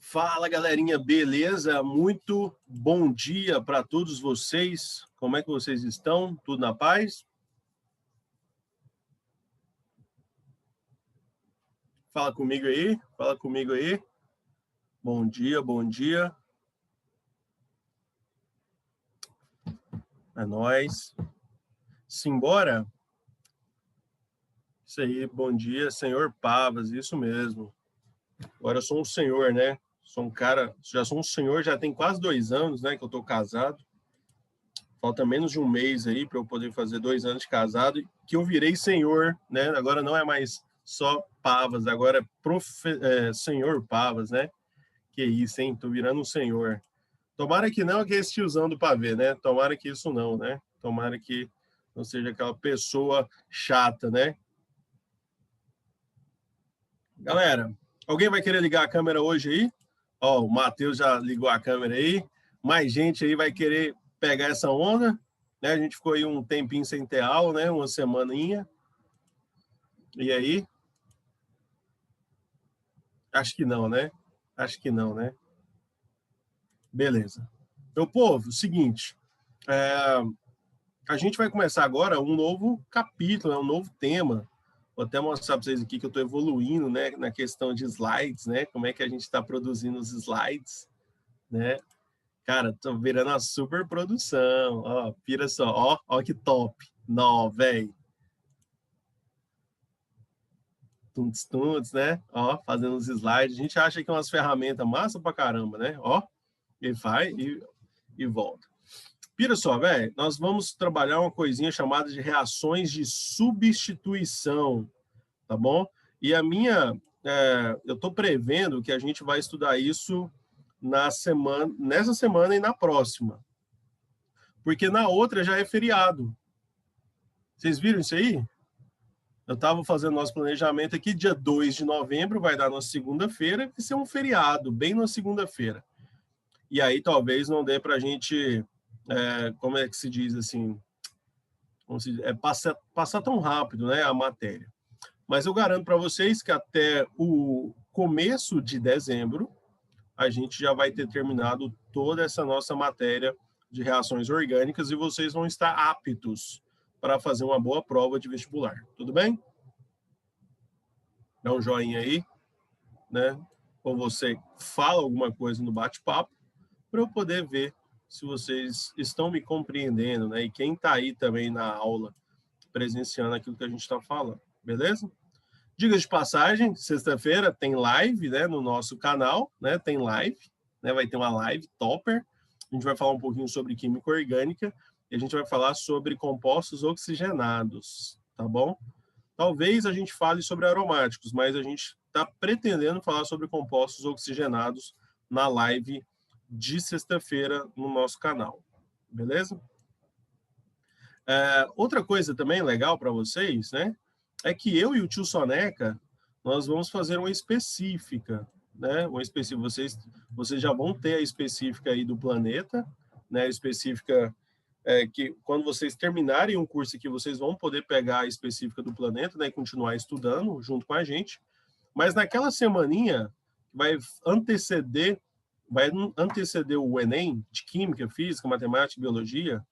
Fala, galerinha, beleza? Muito bom dia para todos vocês. Como é que vocês estão? Tudo na paz? Fala comigo aí, fala comigo aí. Bom dia, bom dia. É nóis. Simbora? Isso aí, bom dia, senhor Pavas, isso mesmo. Agora eu sou um senhor, né? Sou um cara, já sou um senhor, já tem quase 2 anos, né, que eu tô casado. Falta menos de um mês aí para eu poder fazer 2 anos de casado, que eu virei senhor, né? Agora não é mais só Pavas, agora é senhor Pavas, né? Que isso, hein? Tô virando um senhor. Tomara que não, que é esse tiozão do pavê, né? Tomara que isso não, né? Tomara que não seja aquela pessoa chata, né? Galera, alguém vai querer ligar a câmera hoje aí? Ó, o Matheus já ligou a câmera aí. Mais gente aí vai querer pegar essa onda, né? A gente ficou aí um tempinho sem ter aula, né? Uma semaninha. E aí? Acho que não, né? Acho que não, né? Beleza. Meu povo, seguinte, a gente vai começar agora um novo capítulo, né? Um novo tema. Vou até mostrar para vocês aqui que eu estou evoluindo, né? Na questão de slides, né? Como é que a gente está produzindo os slides, né? Cara, tô virando uma super produção. Ó, pira só, ó que top. Nó, velho. Tuntos, né? Ó, fazendo os slides. A gente acha que é umas ferramentas massa pra caramba, né? Ó, e vai e volta. Pira só, velho, nós vamos trabalhar uma coisinha chamada de reações de substituição, tá bom? E eu tô prevendo que a gente vai estudar isso nessa semana e na próxima, porque na outra já é feriado. Vocês viram isso aí? Eu estava fazendo nosso planejamento aqui, dia 2 de novembro, vai dar na segunda-feira, vai ser um feriado, bem na segunda-feira. E aí talvez não dê para a gente, como é que se diz assim, passar tão rápido, né, a matéria. Mas eu garanto para vocês que até o começo de dezembro, a gente já vai ter terminado toda essa nossa matéria de reações orgânicas e vocês vão estar aptos para fazer uma boa prova de vestibular. Tudo bem? Dá um joinha aí, né? Ou você fala alguma coisa no bate-papo para eu poder ver se vocês estão me compreendendo, né? E quem está aí também na aula presenciando aquilo que a gente está falando, beleza? Diga de passagem, sexta-feira tem live, né, no nosso canal, né? Tem live, né? Vai ter uma live topper. A gente vai falar um pouquinho sobre química orgânica e a gente vai falar sobre compostos oxigenados, tá bom? Talvez a gente fale sobre aromáticos, mas a gente está pretendendo falar sobre compostos oxigenados na live de sexta-feira no nosso canal, beleza? Outra coisa também legal para vocês, né, é que eu e o tio Soneca, nós vamos fazer uma específica, né, uma específica, vocês já vão ter a específica aí do planeta, né, a específica que quando vocês terminarem um curso aqui, vocês vão poder pegar a específica do planeta, né, e continuar estudando junto com a gente, mas naquela semaninha vai anteceder o Enem de Química, Física, Matemática e Biologia,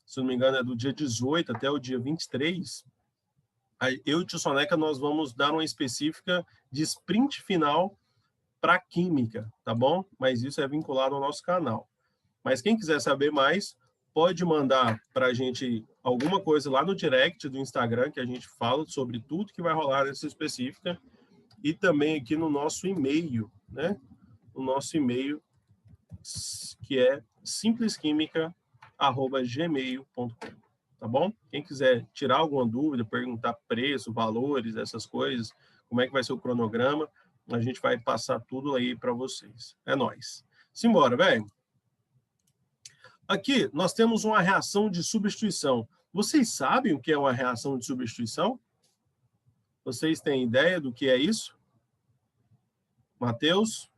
se não me engano, é do dia 18 até o dia 23, eu e o tio Soneca, nós vamos dar uma específica de sprint final para Química, tá bom? Mas isso é vinculado ao nosso canal. Mas quem quiser saber mais, pode mandar para a gente alguma coisa lá no direct do Instagram, que a gente fala sobre tudo que vai rolar nessa específica, e também aqui no nosso e-mail, né? O nosso e-mail, que é simplesquimica@gmail.com, tá bom? Quem quiser tirar alguma dúvida, perguntar preço, valores, essas coisas, como é que vai ser o cronograma, a gente vai passar tudo aí para vocês. É nóis. Simbora, velho. Aqui nós temos uma reação de substituição. Vocês sabem o que é uma reação de substituição? Vocês têm ideia do que é isso? Matheus?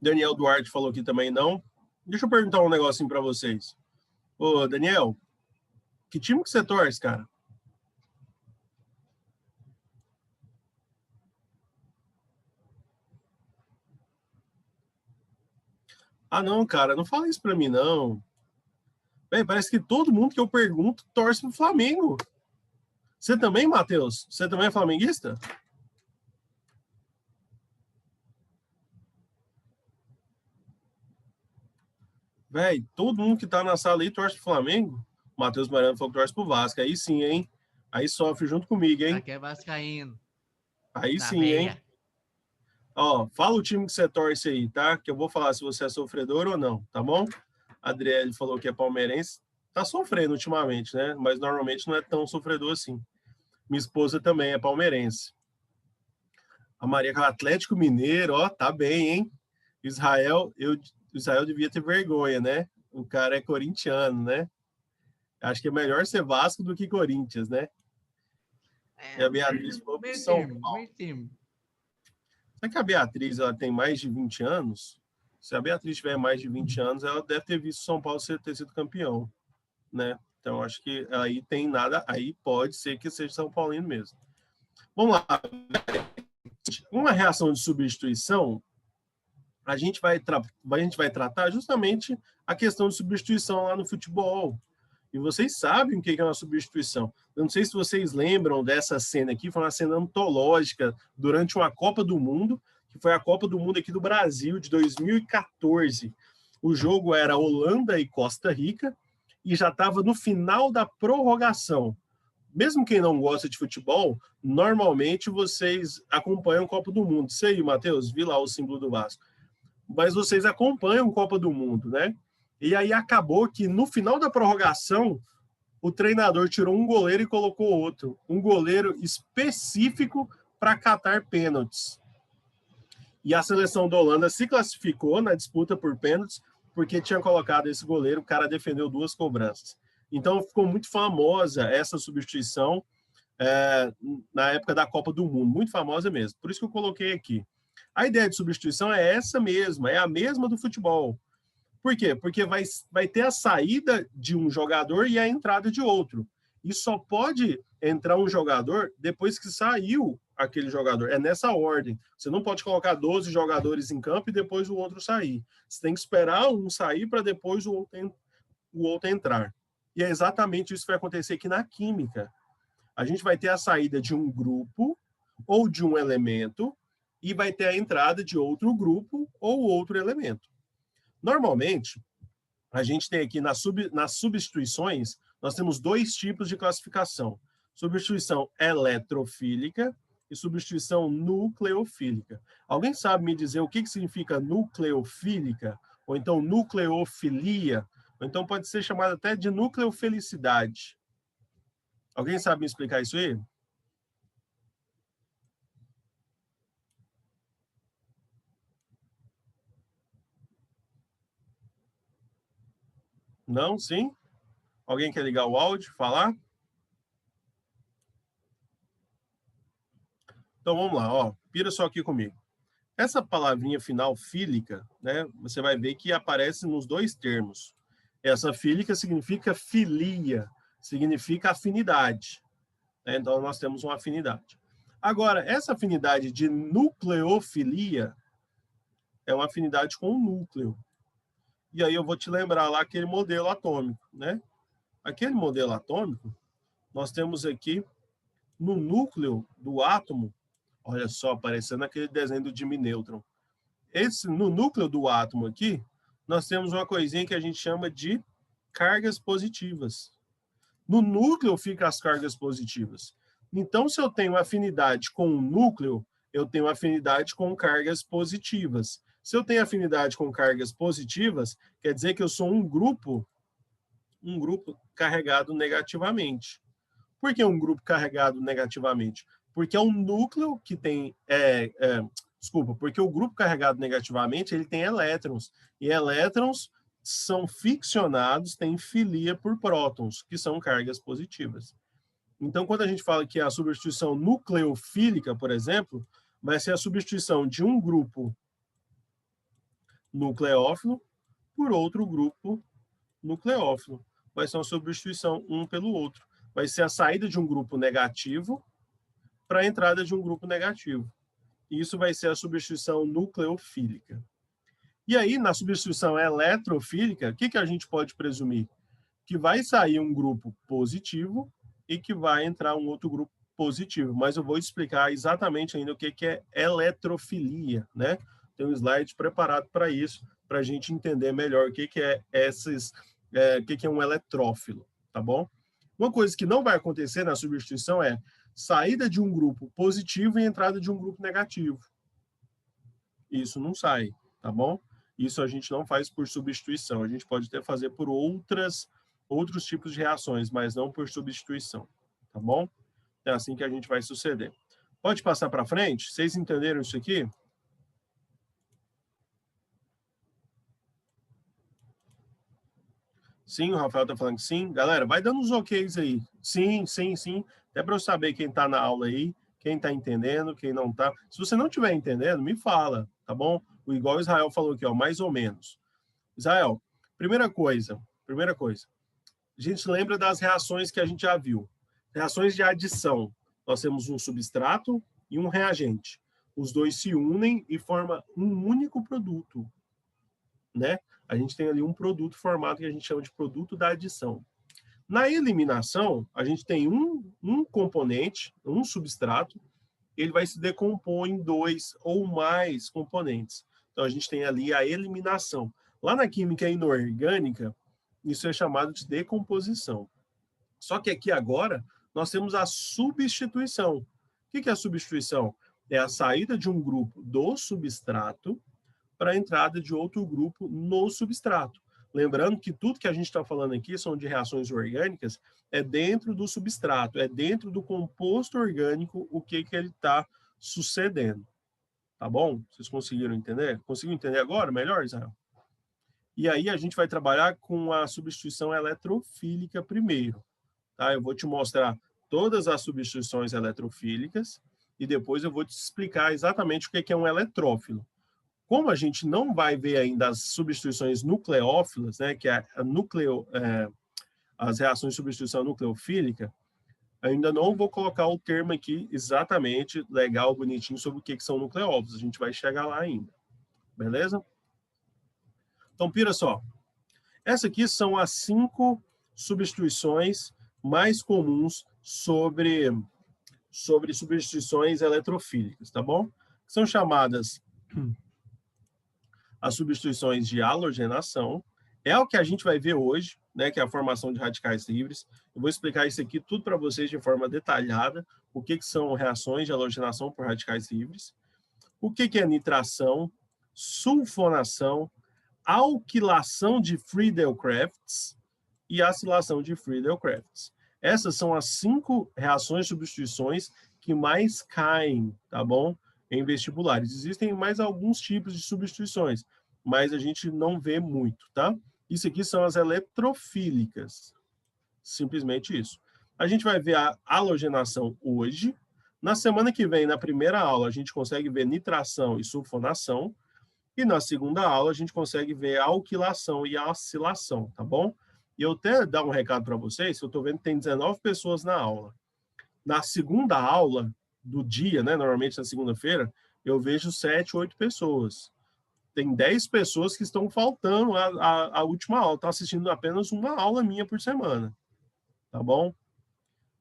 Daniel Duarte falou aqui também não. Deixa eu perguntar um negocinho para vocês. Ô, Daniel, que time que você torce, cara? Ah, não, cara, não fala isso para mim, não. Bem, parece que todo mundo que eu pergunto torce pro Flamengo. Você também, Matheus? Você também é flamenguista? Véi, todo mundo que tá na sala aí torce pro Flamengo. O Matheus Mariano falou que torce pro Vasco. Aí sim, hein? Aí sofre junto comigo, hein? Aqui é vascaíno. Aí Na sim, hein? veia. Ó, fala o time que você torce aí, tá? Que eu vou falar se você é sofredor ou não, tá bom? A Adriele falou que é palmeirense. Tá sofrendo ultimamente, né? Mas normalmente não é tão sofredor assim. Minha esposa também é palmeirense. A Maria com o Atlético Mineiro, ó, tá bem, hein? Israel devia ter vergonha, né? O cara é corintiano, né? Acho que é melhor ser Vasco do que Corinthians, né? E a Beatriz falou pro Meio São termo, Paulo. meio termo. Será que a Beatriz ela tem mais de 20 anos? Se a Beatriz tiver mais de 20 anos, ela deve ter visto São Paulo ter sido campeão, né? Então acho que aí tem nada, aí pode ser que seja São Paulino mesmo. Vamos lá. Uma reação de substituição, a gente vai tratar justamente a questão de substituição lá no futebol. E vocês sabem o que é uma substituição. Eu não sei se vocês lembram dessa cena aqui, foi uma cena antológica durante uma Copa do Mundo, que foi a Copa do Mundo aqui do Brasil, de 2014. O jogo era Holanda e Costa Rica, e já estava no final da prorrogação. Mesmo quem não gosta de futebol, normalmente vocês acompanham a Copa do Mundo. Isso aí, Matheus, vi lá o símbolo do Vasco. Mas vocês acompanham a Copa do Mundo, né? E aí acabou que no final da prorrogação, o treinador tirou um goleiro e colocou outro. Um goleiro específico para catar pênaltis. E a seleção da Holanda se classificou na disputa por pênaltis porque tinha colocado esse goleiro, o cara defendeu 2 cobranças. Então ficou muito famosa essa substituição na época da Copa do Mundo, muito famosa mesmo. Por isso que eu coloquei aqui. A ideia de substituição é essa mesma, é a mesma do futebol. Por quê? Porque vai ter a saída de um jogador e a entrada de outro. E só pode entrar um jogador depois que saiu aquele jogador. É nessa ordem. Você não pode colocar 12 jogadores em campo e depois o outro sair. Você tem que esperar um sair para depois o outro entrar. E é exatamente isso que vai acontecer aqui na química. A gente vai ter a saída de um grupo ou de um elemento e vai ter a entrada de outro grupo ou outro elemento. Normalmente, a gente tem aqui nas substituições, nós temos 2 tipos de classificação. Substituição eletrofílica e substituição nucleofílica. Alguém sabe me dizer o que significa nucleofílica? Ou então nucleofilia? Ou então pode ser chamada até de nucleofelicidade. Alguém sabe me explicar isso aí? Não? Sim? Alguém quer ligar o áudio, falar? Então vamos lá, ó. Pira só aqui comigo. Essa palavrinha final, fílica, né? Você vai ver que aparece nos 2 termos. Essa fílica significa filia, significa afinidade. Né? Então nós temos uma afinidade. Agora, essa afinidade de nucleofilia é uma afinidade com o núcleo. E aí eu vou te lembrar lá aquele modelo atômico, né? Aquele modelo atômico, nós temos aqui no núcleo do átomo, olha só, aparecendo aquele desenho do Jimmy Neutron. No núcleo do átomo aqui, nós temos uma coisinha que a gente chama de cargas positivas. No núcleo ficam as cargas positivas. Então, se eu tenho afinidade com o núcleo, eu tenho afinidade com cargas positivas. Se eu tenho afinidade com cargas positivas, quer dizer que eu sou um grupo carregado negativamente. Por que um grupo carregado negativamente? Porque é um núcleo que tem... porque o grupo carregado negativamente ele tem elétrons. E elétrons são ficcionados, têm filia por prótons, que são cargas positivas. Então, quando a gente fala que a substituição nucleofílica, por exemplo, vai ser a substituição de um grupo nucleófilo por outro grupo nucleófilo. Vai ser uma substituição um pelo outro. Vai ser a saída de um grupo negativo para a entrada de um grupo negativo. Isso vai ser a substituição nucleofílica. E aí, na substituição eletrofílica, o que a gente pode presumir? Que vai sair um grupo positivo e que vai entrar um outro grupo positivo. Mas eu vou explicar exatamente ainda o que é eletrofilia, né? Tem um slide preparado para isso, para a gente entender melhor o que é o que é um eletrófilo, tá bom? Uma coisa que não vai acontecer na substituição é saída de um grupo positivo e entrada de um grupo negativo. Isso não sai, tá bom? Isso a gente não faz por substituição. A gente pode até fazer por outros tipos de reações, mas não por substituição, tá bom? É assim que a gente vai suceder. Pode passar para frente? Vocês entenderam isso aqui? Sim, o Rafael está falando que sim. Galera, vai dando os OKs aí. Sim, sim, sim. Até para eu saber quem está na aula aí, quem está entendendo, quem não está. Se você não estiver entendendo, me fala, tá bom? Igual o Israel falou aqui, ó, mais ou menos. Israel, primeira coisa. A gente lembra das reações que a gente já viu. Reações de adição. Nós temos um substrato e um reagente. Os dois se unem e formam um único produto, né? A gente tem ali um produto formado que a gente chama de produto da adição. Na eliminação, a gente tem um componente, um substrato, ele vai se decompor em 2 ou mais componentes. Então, a gente tem ali a eliminação. Lá na química inorgânica, isso é chamado de decomposição. Só que aqui agora, nós temos a substituição. O que é a substituição? É a saída de um grupo do substrato para a entrada de outro grupo no substrato. Lembrando que tudo que a gente está falando aqui são de reações orgânicas, é dentro do substrato, é dentro do composto orgânico o que ele está sucedendo. Tá bom? Vocês conseguiram entender? Conseguiram entender agora melhor, Israel? E aí a gente vai trabalhar com a substituição eletrofílica primeiro. Tá? Eu vou te mostrar todas as substituições eletrofílicas e depois eu vou te explicar exatamente o que é um eletrófilo. Como a gente não vai ver ainda as substituições nucleófilas, né, que é as reações de substituição nucleofílica, ainda não vou colocar o termo aqui exatamente legal, bonitinho, sobre o que são nucleófilos. A gente vai chegar lá ainda. Beleza? Então, pira só. Essas aqui são as 5 substituições mais comuns sobre substituições eletrofílicas, tá bom? São chamadas as substituições de halogenação, é o que a gente vai ver hoje, né, que é a formação de radicais livres. Eu vou explicar isso aqui tudo para vocês de forma detalhada, o que são reações de halogenação por radicais livres, o que é nitração, sulfonação, alquilação de Friedel-Crafts e acilação de Friedel-Crafts. Essas são as 5 reações de substituições que mais caem, tá bom? Em vestibulares. Existem mais alguns tipos de substituições, mas a gente não vê muito, tá? Isso aqui são as eletrofílicas. Simplesmente isso. A gente vai ver a halogenação hoje. Na semana que vem, na primeira aula, a gente consegue ver nitração e sulfonação. E na segunda aula, a gente consegue ver a alquilação e a acilação, tá bom? E eu até dar um recado para vocês, eu estou vendo que tem 19 pessoas na aula. Na segunda aula do dia, né, normalmente na segunda-feira, eu vejo 7, 8 pessoas. Tem 10 pessoas que estão faltando a última aula, estão assistindo apenas uma aula minha por semana, tá bom?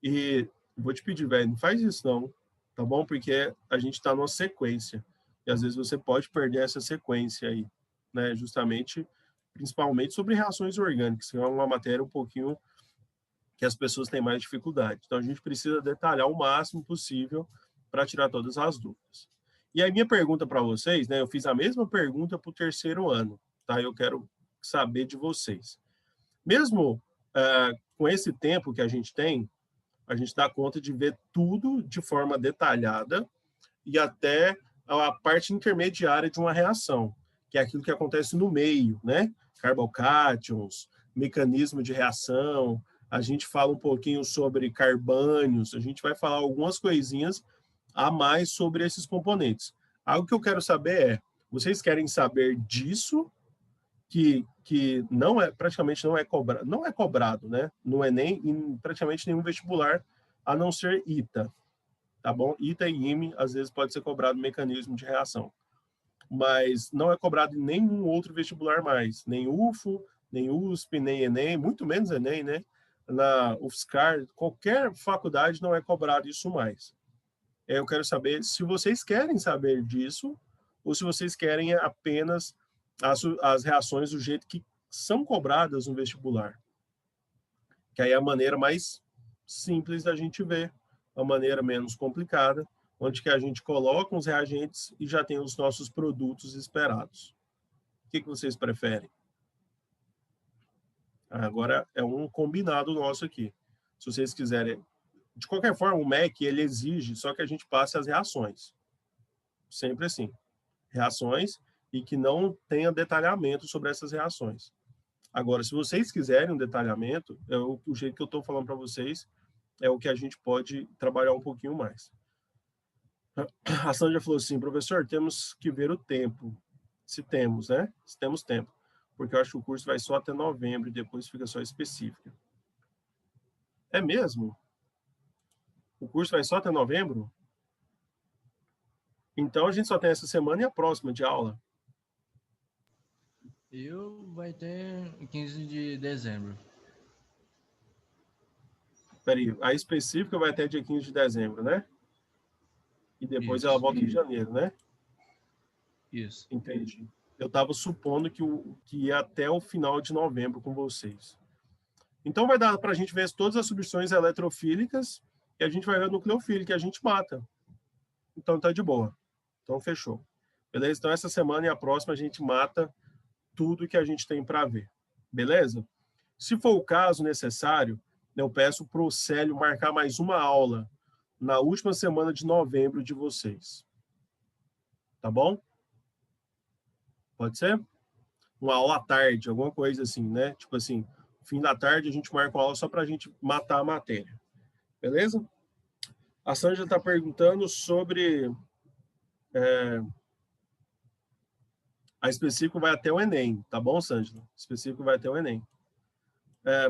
E vou te pedir, velho, não faz isso não, tá bom? Porque a gente está numa sequência, e às vezes você pode perder essa sequência aí, né, justamente, principalmente sobre reações orgânicas, que é uma matéria um pouquinho que as pessoas têm mais dificuldade. Então, a gente precisa detalhar o máximo possível para tirar todas as dúvidas. E a minha pergunta para vocês, né? Eu fiz a mesma pergunta para o 3º ano, tá? Eu quero saber de vocês. Mesmo com esse tempo que a gente tem, a gente dá conta de ver tudo de forma detalhada e até a parte intermediária de uma reação, que é aquilo que acontece no meio, né? Carbocátions, mecanismo de reação, a gente fala um pouquinho sobre carbânios, a gente vai falar algumas coisinhas a mais sobre esses componentes. Algo que eu quero saber é, Vocês querem saber disso, que não é, praticamente não é cobrado, né? No Enem, em praticamente nenhum vestibular, a não ser ITA, tá bom? ITA e IME, às vezes pode ser cobrado mecanismo de reação, mas não é cobrado em nenhum outro vestibular mais, nem UFO, nem USP, nem Enem, muito menos Enem, né? Na UFSCar, qualquer faculdade não é cobrado isso mais. Eu quero saber se vocês querem saber disso ou se vocês querem apenas as reações do jeito que são cobradas no vestibular. Que aí é a maneira mais simples da gente ver, a maneira menos complicada, onde que a gente coloca os reagentes e já tem os nossos produtos esperados. O que vocês preferem? Agora é um combinado nosso aqui. Se vocês quiserem... De qualquer forma, o MEC, ele exige só que a gente passe as reações. Sempre assim. Reações e que não tenha detalhamento sobre essas reações. Agora, se vocês quiserem um detalhamento, o jeito que eu estou falando para vocês é o que a gente pode trabalhar um pouquinho mais. A Sandra falou assim, professor, temos que ver o tempo. Se temos, né? Se temos tempo. Porque eu acho que o curso vai só até novembro e depois fica só específica. É mesmo? O curso vai só até novembro? Então, a gente só tem essa semana e a próxima de aula. Vai ter 15 de dezembro. Peraí, a específica vai até dia 15 de dezembro, né? E depois Isso. ela volta em janeiro, né? Isso. Entendi. Eu estava supondo que ia até o final de novembro com vocês. Então, vai dar para a gente ver todas as substituições eletrofílicas e a gente vai ver a nucleofílica, que a gente mata. Então, tá de boa. Então, fechou. Beleza? Então, essa semana e a próxima a gente mata tudo que a gente tem para ver. Beleza? Se for o caso necessário, eu peço para o Célio marcar mais uma aula na última semana de novembro de vocês. Tá bom? Pode ser? Uma aula à tarde, alguma coisa assim, né? Tipo assim, fim da tarde a gente marca uma aula só para a gente matar a matéria. Beleza? A Sandra está perguntando sobre... a específico vai até o Enem, tá bom, Sandra? Específico vai até o Enem.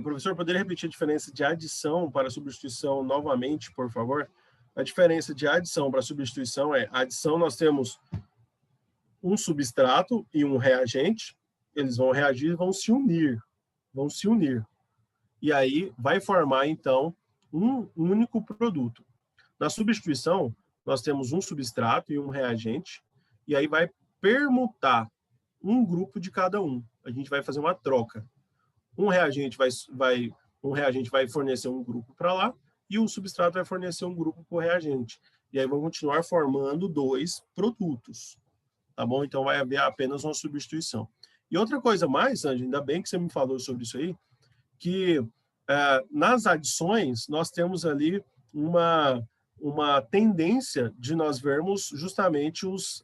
Professor, poderia repetir a diferença de adição para substituição novamente, por favor? A diferença de adição para substituição é, adição nós temos um substrato e um reagente, eles vão reagir e vão se unir. E aí vai formar, então, um único produto. Na substituição, nós temos um substrato e um reagente, e aí vai permutar um grupo de cada um. A gente vai fazer uma troca. Um reagente vai fornecer um grupo para lá e o substrato vai fornecer um grupo para o reagente. E aí vão continuar formando dois produtos. Tá bom? Então vai haver apenas uma substituição. E outra coisa mais, Sandra, ainda bem que você me falou sobre isso aí, que nas adições nós temos ali uma tendência de nós vermos justamente os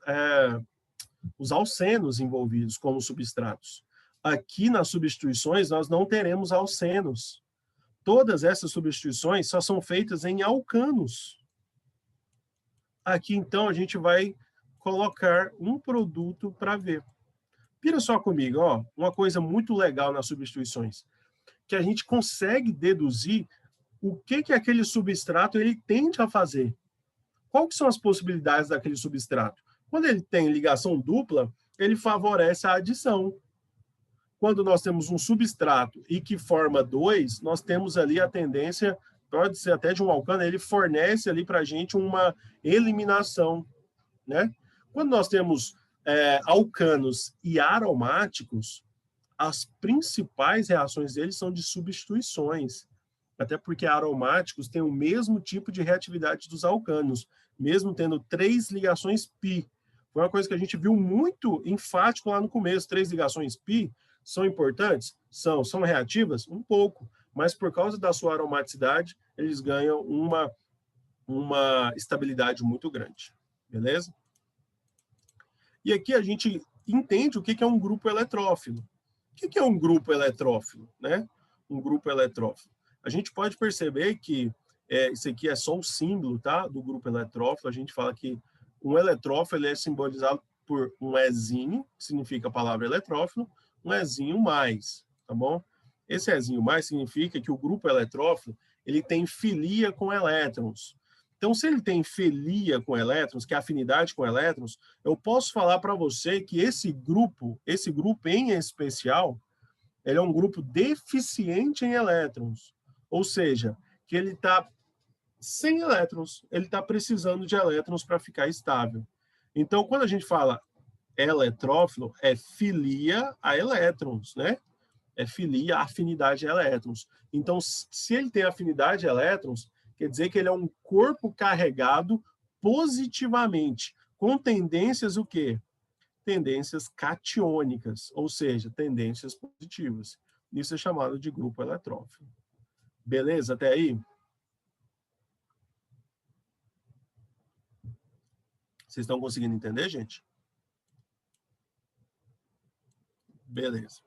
alcenos envolvidos como substratos. Aqui nas substituições nós não teremos alcenos. Todas essas substituições só são feitas em alcanos. Aqui então a gente vai colocar um produto para ver. Pira só comigo, ó, uma coisa muito legal nas substituições, que a gente consegue deduzir o que aquele substrato ele tende a fazer. Quais que são as possibilidades daquele substrato? Quando ele tem ligação dupla, ele favorece a adição. Quando nós temos um substrato e que forma dois, nós temos ali a tendência, pode ser até de um alcano, ele fornece ali para a gente uma eliminação, né? Quando nós temos alcanos e aromáticos, as principais reações deles são de substituições, até porque aromáticos têm o mesmo tipo de reatividade dos alcanos, mesmo tendo 3 ligações pi. Foi uma coisa que a gente viu muito enfático lá no começo. 3 ligações pi são importantes? São reativas? Um pouco, mas por causa da sua aromaticidade, eles ganham uma estabilidade muito grande. Beleza? E aqui a gente entende o que é um grupo eletrófilo. O que é um grupo eletrófilo, né? Um grupo eletrófilo. A gente pode perceber que isso aqui é só o símbolo, tá? Do grupo eletrófilo. A gente fala que um eletrófilo ele é simbolizado por um Ezinho, que significa a palavra eletrófilo, um Ezinho mais, tá bom? Esse Ezinho mais significa que o grupo eletrófilo ele tem filia com elétrons. Então, se ele tem filia com elétrons, que é afinidade com elétrons, eu posso falar para você que esse grupo em especial, ele é um grupo deficiente em elétrons. Ou seja, que ele está sem elétrons, ele está precisando de elétrons para ficar estável. Então, quando a gente fala eletrófilo, é filia a elétrons, né? É filia, afinidade a elétrons. Então, se ele tem afinidade a elétrons, quer dizer que ele é um corpo carregado positivamente, com tendências o quê? Tendências catiônicas, ou seja, tendências positivas. Isso é chamado de grupo eletrófilo. Beleza até aí? Vocês estão conseguindo entender, gente? Beleza.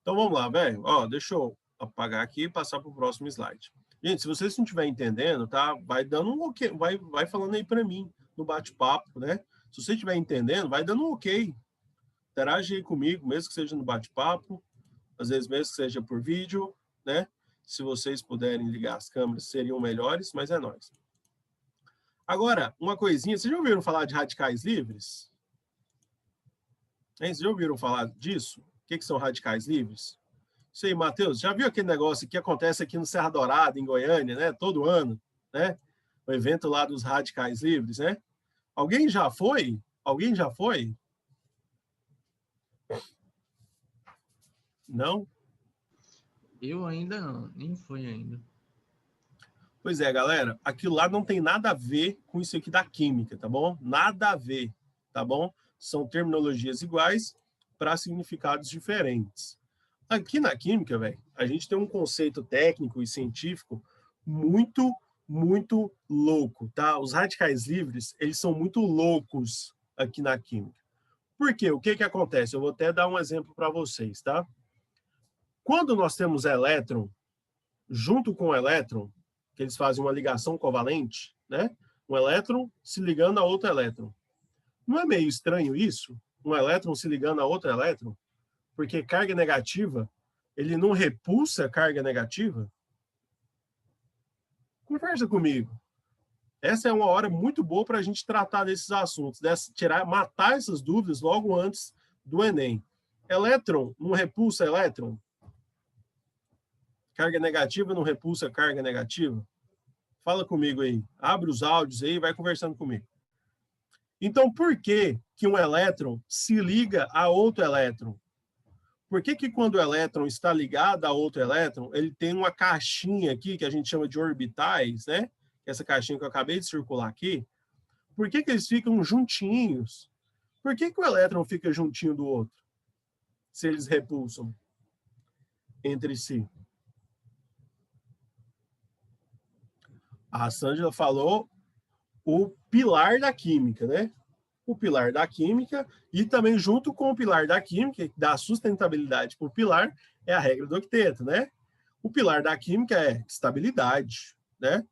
Então, vamos lá, velho. Ó, deixa eu apagar aqui e passar para o próximo slide. Gente, se vocês não estiverem entendendo, tá? Vai dando um ok, vai falando aí para mim no bate-papo, né? Se você estiver entendendo, vai dando um ok. Interage aí comigo, mesmo que seja no bate-papo, às vezes mesmo que seja por vídeo, né? Se vocês puderem ligar as câmeras, seriam melhores, mas é nóis. Agora, uma coisinha, vocês já ouviram falar de radicais livres? Hein? Vocês já ouviram falar disso? O que são radicais livres? Isso aí, Matheus, já viu aquele negócio que acontece aqui no Serra Dourada, em Goiânia, né? Todo ano, né? O evento lá dos radicais livres, né? Alguém já foi? Alguém já foi? Não? Eu ainda não, nem fui ainda. Pois é, galera, aquilo lá não tem nada a ver com isso aqui da química, tá bom? Nada a ver, tá bom? São terminologias iguais para significados diferentes. Aqui na química, velho, a gente tem um conceito técnico e científico muito, muito louco, tá? Os radicais livres, eles são muito loucos aqui na química. Por quê? O que que acontece? Eu vou até dar um exemplo para vocês, tá? Quando nós temos elétron junto com o elétron, que eles fazem uma ligação covalente, né? Um elétron se ligando a outro elétron. Não é meio estranho isso? Um elétron se ligando a outro elétron? Porque carga negativa, ele não repulsa carga negativa? Conversa comigo. Essa é uma hora muito boa para a gente tratar desses assuntos, matar essas dúvidas logo antes do Enem. Elétron não repulsa elétron? Carga negativa não repulsa carga negativa? Fala comigo aí. Abre os áudios aí e vai conversando comigo. Então, por que que um elétron se liga a outro elétron? Por que que quando o elétron está ligado a outro elétron, ele tem uma caixinha aqui, que a gente chama de orbitais, né? Essa caixinha que eu acabei de circular aqui. Por que que eles ficam juntinhos? Por que que o elétron fica juntinho do outro? Se eles repulsam entre si. A Sângela falou o pilar da química, né? O pilar da química e também junto com o pilar da química, que dá sustentabilidade para o pilar, é a regra do octeto, né? O pilar da química é estabilidade, né?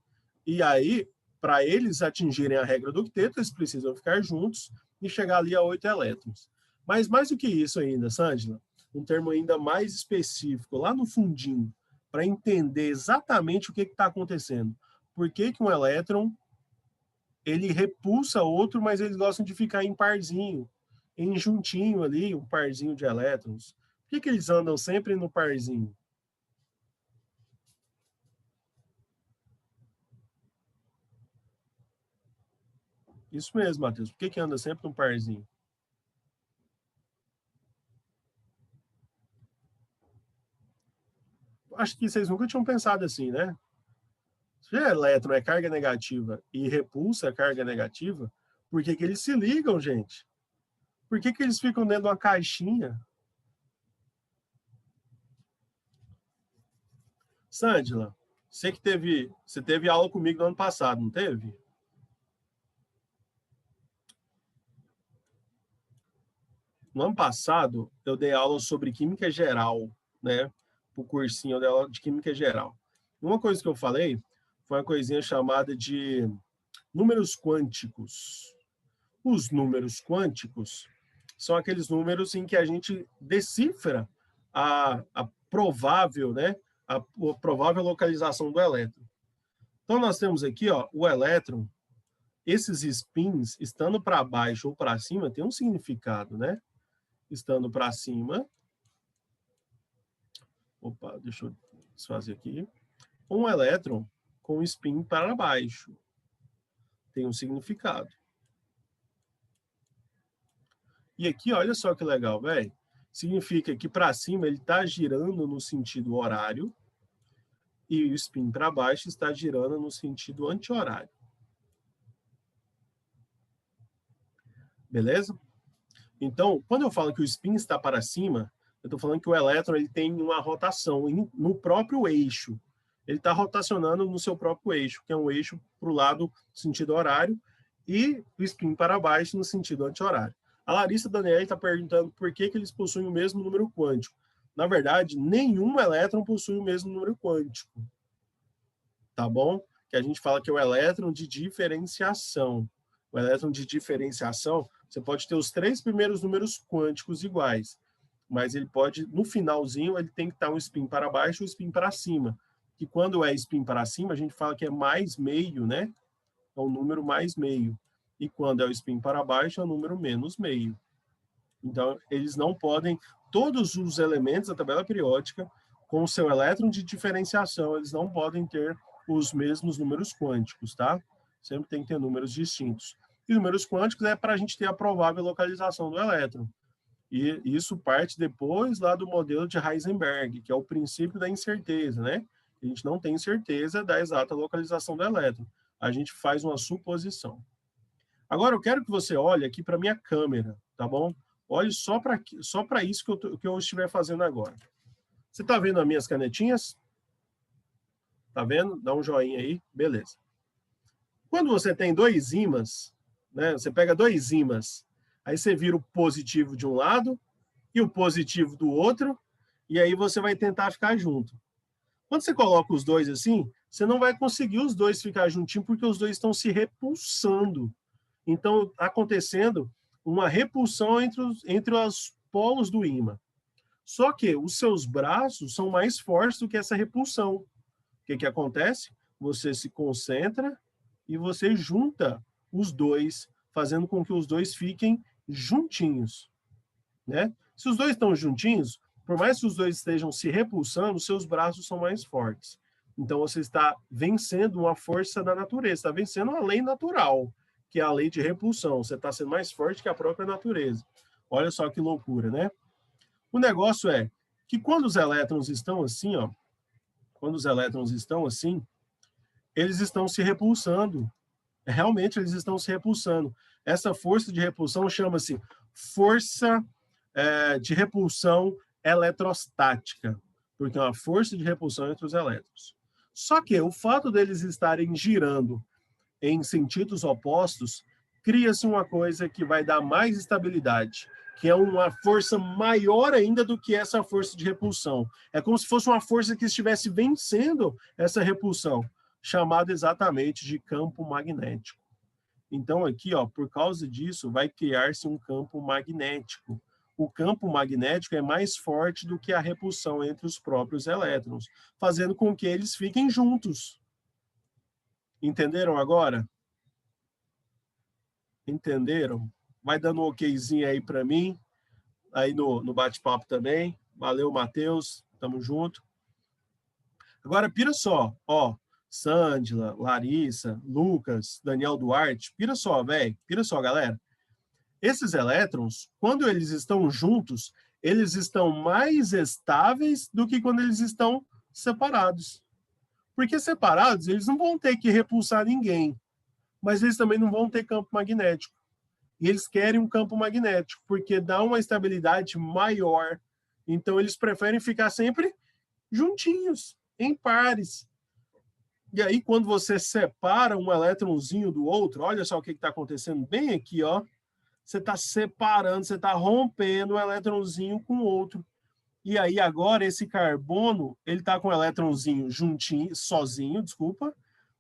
E aí, para eles atingirem a regra do octeto, eles precisam ficar juntos e chegar ali a 8 elétrons. Mas mais do que isso ainda, Sângela, um termo ainda mais específico, lá no fundinho, para entender exatamente o que está acontecendo. Por que que um elétron ele repulsa outro, mas eles gostam de ficar em parzinho, em juntinho ali, um parzinho de elétrons. Por que que eles andam sempre no parzinho? Isso mesmo, Matheus. Por que que anda sempre no parzinho? Acho que vocês nunca tinham pensado assim, né? Se o elétron é carga negativa e repulsa a carga negativa, por que que eles se ligam, gente? Por que que eles ficam dentro de uma caixinha? Sângela, você teve aula comigo no ano passado, não teve? No ano passado, eu dei aula sobre química geral, né? O cursinho eu dei aula de química geral. Uma coisa que eu falei foi uma coisinha chamada de números quânticos. Os números quânticos são aqueles números em que a gente decifra a provável, né, a provável localização do elétron. Então, nós temos aqui, ó, o elétron, esses spins, estando para baixo ou para cima, tem um significado, né? Estando para cima. Opa, deixa eu desfazer aqui. Um elétron com spin para baixo. Tem um significado. E aqui, olha só que legal, velho. Significa que para cima ele está girando no sentido horário e o spin para baixo está girando no sentido anti-horário. Beleza? Então, quando eu falo que o spin está para cima, eu estou falando que o elétron ele tem uma rotação no próprio eixo. Ele está rotacionando no seu próprio eixo, que é um eixo para o lado sentido horário, e o spin para baixo no sentido anti-horário. A Larissa Daniel está perguntando por que eles possuem o mesmo número quântico. Na verdade, nenhum elétron possui o mesmo número quântico. Tá bom? Que a gente fala que é o elétron de diferenciação. O elétron de diferenciação, você pode ter os 3 primeiros números quânticos iguais, mas ele pode, no finalzinho, ele tem que estar um spin para baixo e um spin para cima. Que quando é spin para cima, a gente fala que é mais meio, né? É o número mais meio. E quando é o spin para baixo, é o número menos meio. Então, eles não podem, todos os elementos da tabela periódica, com o seu elétron de diferenciação, eles não podem ter os mesmos números quânticos, tá? Sempre tem que ter números distintos. E números quânticos é para a gente ter a provável localização do elétron. E isso parte depois lá do modelo de Heisenberg, que é o princípio da incerteza, né? A gente não tem certeza da exata localização do elétron. A gente faz uma suposição. Agora eu quero que você olhe aqui para a minha câmera, tá bom? Olhe só para isso que eu estiver fazendo agora. Você está vendo as minhas canetinhas? Tá vendo? Dá um joinha aí. Beleza. Quando você tem 2 ímãs, né? Você pega 2 ímãs, aí você vira o positivo de um lado e o positivo do outro, e aí você vai tentar ficar junto. Quando você coloca os dois assim, você não vai conseguir os dois ficar juntinhos porque os dois estão se repulsando. Então, acontecendo uma repulsão entre os polos do ímã. Só que os seus braços são mais fortes do que essa repulsão. O que acontece? Você se concentra e você junta os dois, fazendo com que os dois fiquem juntinhos, né? Se os dois estão juntinhos, por mais que os dois estejam se repulsando, seus braços são mais fortes. Então, você está vencendo uma força da natureza, está vencendo uma lei natural, que é a lei de repulsão. Você está sendo mais forte que a própria natureza. Olha só que loucura, né? O negócio é que quando os elétrons estão assim, ó, quando os elétrons estão assim, eles estão se repulsando. Realmente, eles estão se repulsando. Essa força de repulsão chama-se força de repulsão eletrostática, porque é uma força de repulsão entre os elétrons. Só que o fato deles estarem girando em sentidos opostos, cria-se uma coisa que vai dar mais estabilidade, que é uma força maior ainda do que essa força de repulsão. É como se fosse uma força que estivesse vencendo essa repulsão, chamada exatamente de campo magnético. Então, aqui, ó, por causa disso, vai criar-se um campo magnético. O campo magnético é mais forte do que a repulsão entre os próprios elétrons, fazendo com que eles fiquem juntos. Entenderam agora? Entenderam? Vai dando um okzinho aí para mim, aí no bate-papo também. Valeu, Matheus, tamo junto. Agora, pira só, ó, Sândila, Larissa, Lucas, Daniel Duarte, pira só, velho, pira só, galera. Esses elétrons, quando eles estão juntos, eles estão mais estáveis do que quando eles estão separados. Porque separados, eles não vão ter que repulsar ninguém, mas eles também não vão ter campo magnético. E eles querem um campo magnético, porque dá uma estabilidade maior. Então, eles preferem ficar sempre juntinhos, em pares. E aí, quando você separa um elétronzinho do outro, olha só o que está acontecendo bem aqui, ó. Você está separando, você está rompendo um elétronzinho com o outro. E aí, agora, esse carbono, ele está com o elétronzinho juntinho, sozinho, desculpa,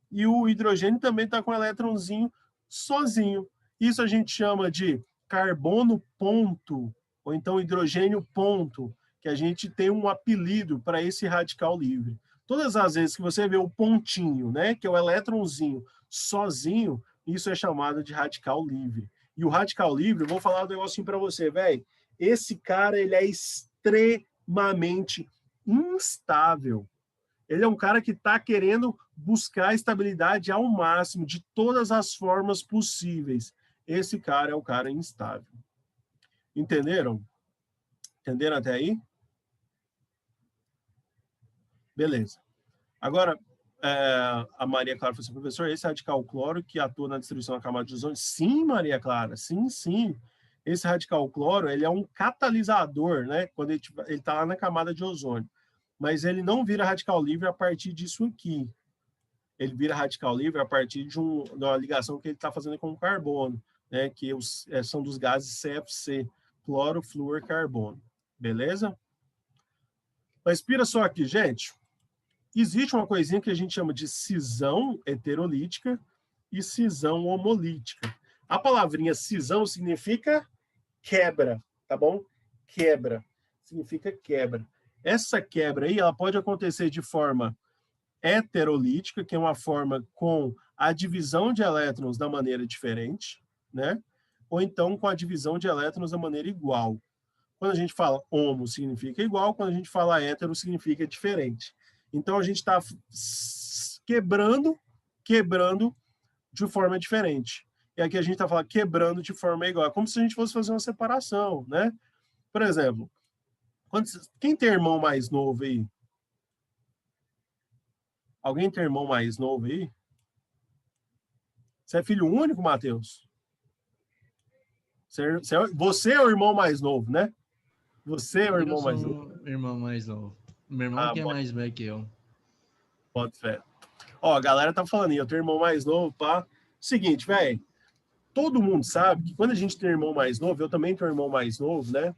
e o hidrogênio também está com o elétronzinho sozinho. Isso a gente chama de carbono ponto, ou então hidrogênio ponto, que a gente tem um apelido para esse radical livre. Todas as vezes que você vê o pontinho, né, que é o elétronzinho sozinho, isso é chamado de radical livre. E o radical livre, eu vou falar um negocinho para você, velho. Esse cara, ele é extremamente instável. Ele é um cara que está querendo buscar a estabilidade ao máximo, de todas as formas possíveis. Esse cara é o cara instável. Entenderam? Entenderam até aí? Beleza. Agora, a Maria Clara falou assim, professor, esse radical cloro que atua na distribuição da camada de ozônio? Sim, Maria Clara, sim, sim. Esse radical cloro, ele é um catalisador, né? Quando ele está lá na camada de ozônio. Mas ele não vira radical livre a partir disso aqui. Ele vira radical livre a partir de uma ligação que ele está fazendo com o carbono, né? Que são dos gases CFC, cloro, flúor, carbono. Beleza? Mas pira só aqui, gente. Existe uma coisinha que a gente chama de cisão heterolítica e cisão homolítica. A palavrinha cisão significa quebra, tá bom? Quebra. Significa quebra. Essa quebra aí, ela pode acontecer de forma heterolítica, que é uma forma com a divisão de elétrons da maneira diferente, né? Ou então com a divisão de elétrons da maneira igual. Quando a gente fala homo, significa igual, quando a gente fala hétero, significa diferente. Então, a gente está quebrando de forma diferente. E aqui a gente está falando quebrando de forma igual. É como se a gente fosse fazer uma separação, né? Por exemplo, quem tem irmão mais novo aí? Alguém tem irmão mais novo aí? Você é filho único, Matheus? Você é o irmão mais novo, né? Você é o Eu irmão mais sou novo. o irmão mais novo. Meu irmão que é mais velho que eu. Pode fé. Ó, a galera tá falando aí, eu tenho irmão mais novo, pá. Seguinte, velho, todo mundo sabe que quando a gente tem irmão mais novo, eu também tenho irmão mais novo, né?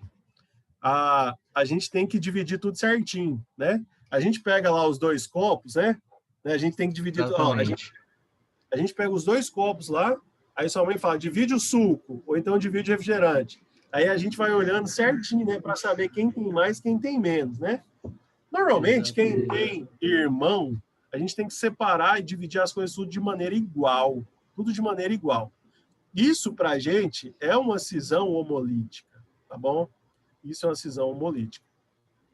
A gente tem que dividir tudo certinho, né? A gente pega lá os 2 copos, né? A gente tem que dividir. Ó, a gente pega os 2 copos lá, aí sua mãe fala, divide o suco, ou então divide o refrigerante. Aí a gente vai olhando certinho, né? Para saber quem tem mais, quem tem menos, né? Normalmente, quem tem irmão, a gente tem que separar e dividir as coisas tudo de maneira igual. Tudo de maneira igual. Isso, para a gente, é uma cisão homolítica, tá bom? Isso é uma cisão homolítica.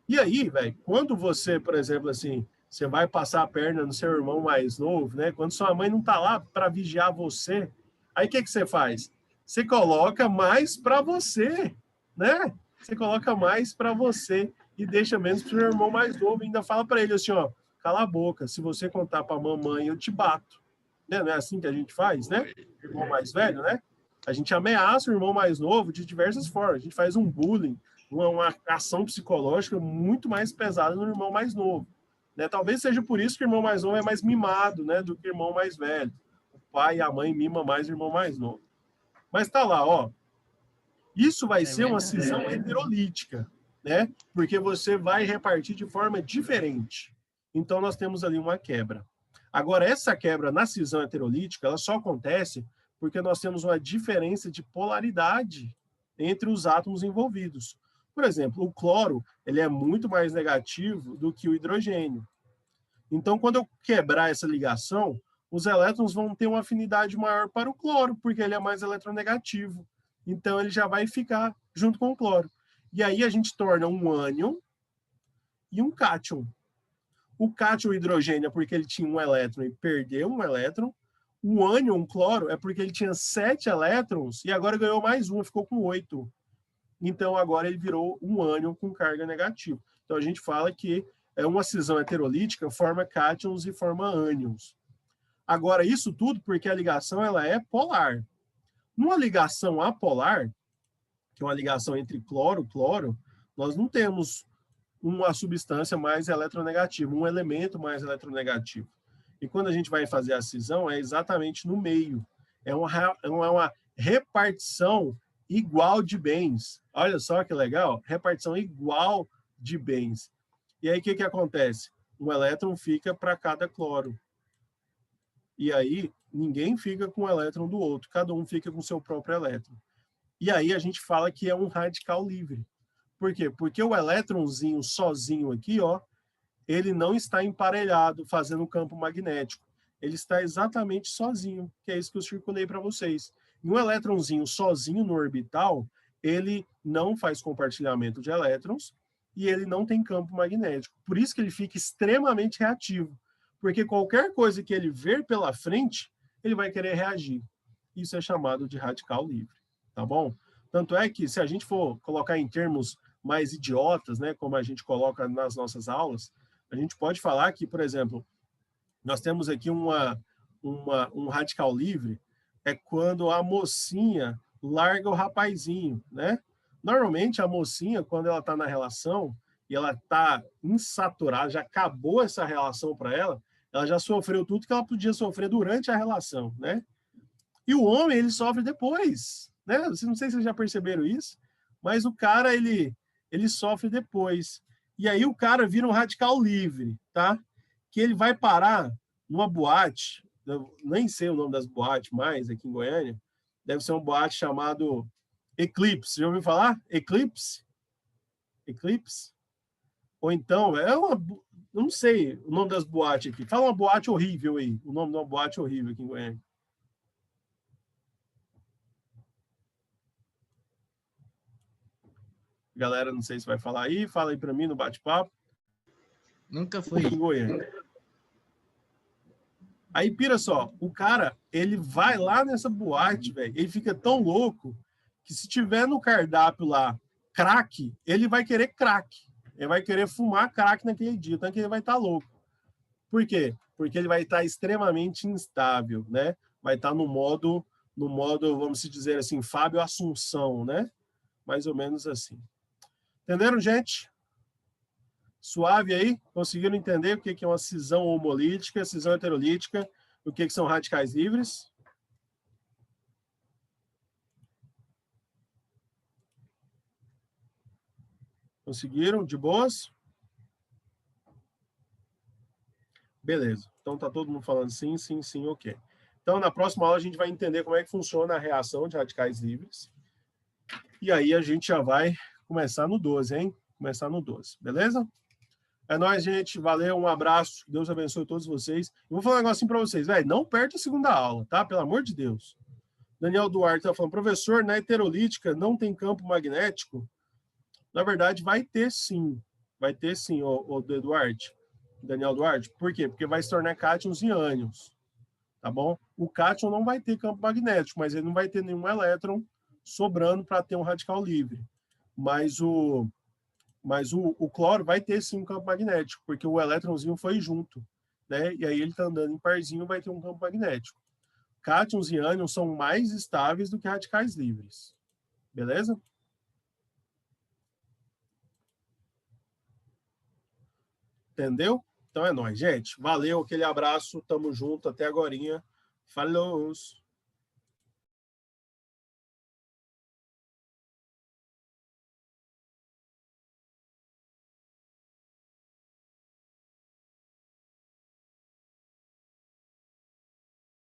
E aí, velho, quando você, por exemplo, assim, você vai passar a perna no seu irmão mais novo, né? Quando sua mãe não tá lá para vigiar você, aí o que você faz? Você coloca mais para você, né? Você coloca mais para você e deixa menos para o seu irmão mais novo. E ainda fala para ele assim, ó, cala a boca, se você contar para a mamãe, eu te bato. Né? Não é assim que a gente faz, né? O irmão mais velho, né? A gente ameaça o irmão mais novo de diversas formas. A gente faz um bullying, uma ação psicológica muito mais pesada no irmão mais novo. Né? Talvez seja por isso que o irmão mais novo é mais mimado, né, do que o irmão mais velho. O pai e a mãe mimam mais o irmão mais novo. Mas tá lá, ó. Isso vai ser uma cisão heterolítica, né? Porque você vai repartir de forma diferente. Então nós temos ali uma quebra. Agora, essa quebra na cisão heterolítica, ela só acontece porque nós temos uma diferença de polaridade entre os átomos envolvidos. Por exemplo, o cloro, ele é muito mais negativo do que o hidrogênio. Então, quando eu quebrar essa ligação, os elétrons vão ter uma afinidade maior para o cloro, porque ele é mais eletronegativo. Então, ele já vai ficar junto com o cloro. E aí a gente torna um ânion e um cátion. O cátion hidrogênio é porque ele tinha um elétron e perdeu um elétron. O ânion, o cloro, é porque ele tinha 7 elétrons e agora ganhou mais um, ficou com 8. Então, agora ele virou um ânion com carga negativa. Então, a gente fala que é uma cisão heterolítica, forma cátions e forma ânions. Agora, isso tudo porque a ligação ela é polar. Numa ligação apolar, que é uma ligação entre cloro e cloro, nós não temos uma substância mais eletronegativa, um elemento mais eletronegativo. E quando a gente vai fazer a cisão, é exatamente no meio. É uma repartição igual de bens. Olha só que legal, repartição igual de bens. E aí o que acontece? Um elétron fica para cada cloro. E aí Ninguém fica com o elétron do outro, cada um fica com o seu próprio elétron. E aí a gente fala que é um radical livre. Por quê? Porque o elétronzinho sozinho aqui, ó, ele não está emparelhado, fazendo um campo magnético. Ele está exatamente sozinho, que é isso que eu circulei para vocês. E um elétronzinho sozinho no orbital, ele não faz compartilhamento de elétrons e ele não tem campo magnético. Por isso que ele fica extremamente reativo, porque qualquer coisa que ele ver pela frente, ele vai querer reagir. Isso é chamado de radical livre, tá bom? Tanto é que, se a gente for colocar em termos mais idiotas, né, como a gente coloca nas nossas aulas, a gente pode falar que, por exemplo, nós temos aqui um radical livre, é quando a mocinha larga o rapazinho, né? Normalmente, a mocinha, quando ela está na relação, e ela está insaturada, já acabou essa relação para ela, ela já sofreu tudo que ela podia sofrer durante a relação, né? E o homem, ele sofre depois, né? Não sei se vocês já perceberam isso, mas o cara, ele sofre depois. E aí o cara vira um radical livre, tá? Que ele vai parar numa boate, eu nem sei o nome das boates mais aqui em Goiânia, deve ser uma boate chamado Eclipse. Já ouviu falar? Eclipse? Eclipse? Ou então, eu não sei o nome das boates aqui. Fala uma boate horrível aí, o nome de uma boate horrível aqui em Goiânia. Galera, não sei se vai falar aí, fala aí para mim no bate-papo. Nunca fui. Em Goiânia. Aí, pira só, o cara, ele vai lá nessa boate, velho, ele fica tão louco que se tiver no cardápio lá crack, ele vai querer crack. Ele vai querer fumar crack naquele dia, tanto que ele vai estar louco. Por quê? Porque ele vai estar extremamente instável, né? Vai estar no modo, vamos dizer assim, Fábio Assunção, né? Mais ou menos assim. Entenderam, gente? Suave aí? Conseguiram entender o que é uma cisão homolítica, cisão heterolítica, o que são radicais livres? Conseguiram? De boas? Beleza. Então tá todo mundo falando sim, sim, sim, ok. Então na próxima aula a gente vai entender como é que funciona a reação de radicais livres. E aí a gente já vai começar no 12, hein? Começar no 12, beleza? É nóis, gente. Valeu, um abraço. Deus abençoe todos vocês. Eu vou falar um negocinho para vocês, velho. Não perde a segunda aula, tá? Pelo amor de Deus. Daniel Duarte tá falando, professor, na heterolítica não tem campo magnético? Na verdade, vai ter sim. Vai ter sim, o Duarte. Daniel Duarte. Por quê? Porque vai se tornar cátions e ânions. Tá bom? O cátion não vai ter campo magnético, mas ele não vai ter nenhum elétron sobrando para ter um radical livre. Mas o cloro vai ter sim um campo magnético, porque o elétronzinho foi junto, né? E aí ele está andando em parzinho, vai ter um campo magnético. Cátions e ânions são mais estáveis do que radicais livres. Beleza? Entendeu? Então é nóis, gente. Valeu, aquele abraço, tamo junto, até agorinha. Falou!